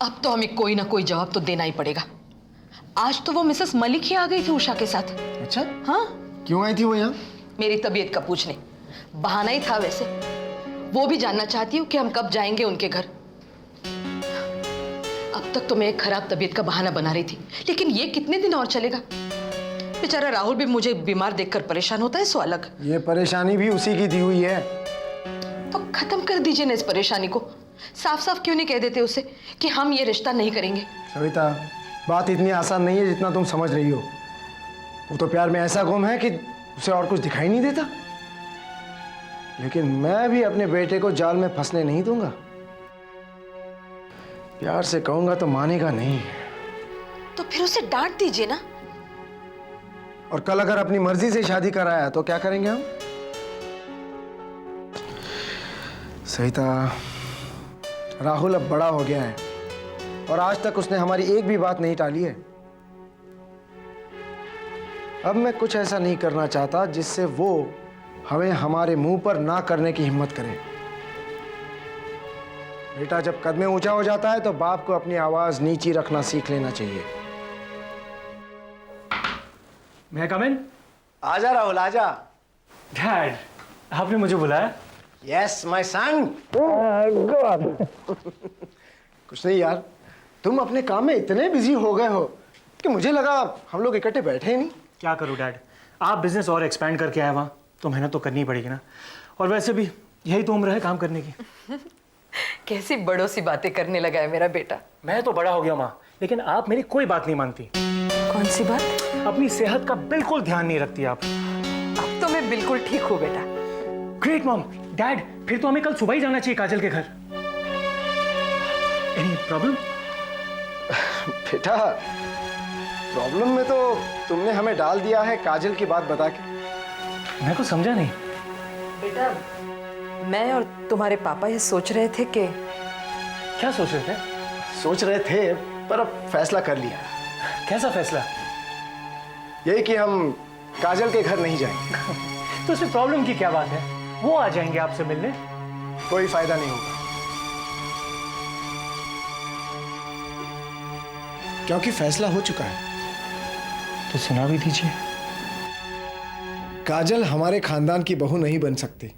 अब तो हमें कोई ना कोई जवाब तो देना ही पड़ेगा। आज तो वो मिसेस मलिक ही आ गई थी उषा के साथ। अच्छा? हाँ, क्यों आई थी वो यहाँ? मेरी तबीयत का पूछने। बहाना ही था वैसे। वो भी जानना चाहती हूँ कि हम कब जाएंगे उनके घर। अब तक तो मैं एक खराब तबीयत का बहाना बना रही थी, लेकिन ये कितने दिन और चलेगा? बेचारा राहुल भी मुझे बीमार देखकर परेशान होता है, सो अलग। ये परेशानी भी उसी की दी हुई है। तो खत्म कर दीजिए ना इस परेशानी को। साफ साफ क्यों नहीं कह देते उसे कि हम ये रिश्ता नहीं करेंगे? सविता, बात इतनी आसान नहीं है जितना तुम समझ रही हो। वो तो प्यार में ऐसा गुम है कि उसे और कुछ दिखाई नहीं देता। लेकिन मैं भी अपने बेटे को जाल में फंसने नहीं दूंगा। प्यार से कहूंगा तो मानेगा नहीं। तो फिर उसे डांट दीजिए ना। और कल अगर अपनी मर्जी से शादी कराया तो क्या करेंगे हम? सविता, राहुल अब बड़ा हो गया है और आज तक उसने हमारी एक भी बात नहीं टाली है। अब मैं कुछ ऐसा नहीं करना चाहता जिससे वो हमें हमारे मुंह पर ना करने की हिम्मत करे। बेटा जब कद में ऊंचा हो जाता है तो बाप को अपनी आवाज नीची रखना सीख लेना चाहिए। मैं कम इन? आजा राहुल, आजा। डैड, आपने मुझे बुलाया? Yes my son. कुछ नहीं यार, तुम अपने काम में इतने बिजी हो गए हो कि मुझे लगा हम लोग इकट्ठे बैठे ही नहीं। क्या करूं डैड, आप बिजनेस और एक्सपैंड करके आए वहाँ, तो मेहनत तो करनी ही पड़ेगी ना। और वैसे भी यही तो उम्र है काम करने की। कैसी बड़ों सी बातें करने लगा है मेरा बेटा। मैं तो बड़ा हो गया माँ, लेकिन आप मेरी कोई बात नहीं मानती। कौन सी बात? अपनी सेहत का बिल्कुल ध्यान नहीं रखती आप। अब तो मैं बिल्कुल ठीक हूँ बेटा। Great mom. डैड, फिर तो हमें कल सुबह ही जाना चाहिए काजल के घर। Any problem? बेटा, प्रॉब्लम में तो तुमने हमें डाल दिया है काजल की बात बता के। मैं कुछ समझा नहीं। बेटा, मैं और तुम्हारे पापा ये सोच रहे थे कि क्या सोच रहे थे? सोच रहे थे पर अब फैसला कर लिया। कैसा फैसला? यही कि हम काजल के घर नहीं जाएंगे। तो इसमें प्रॉब्लम की क्या बात है? वो आ जाएंगे आपसे मिलने। कोई फायदा नहीं होगा क्योंकि फैसला हो चुका है। तो सुना भी दीजिए। काजल हमारे खानदान की बहू नहीं बन सकती।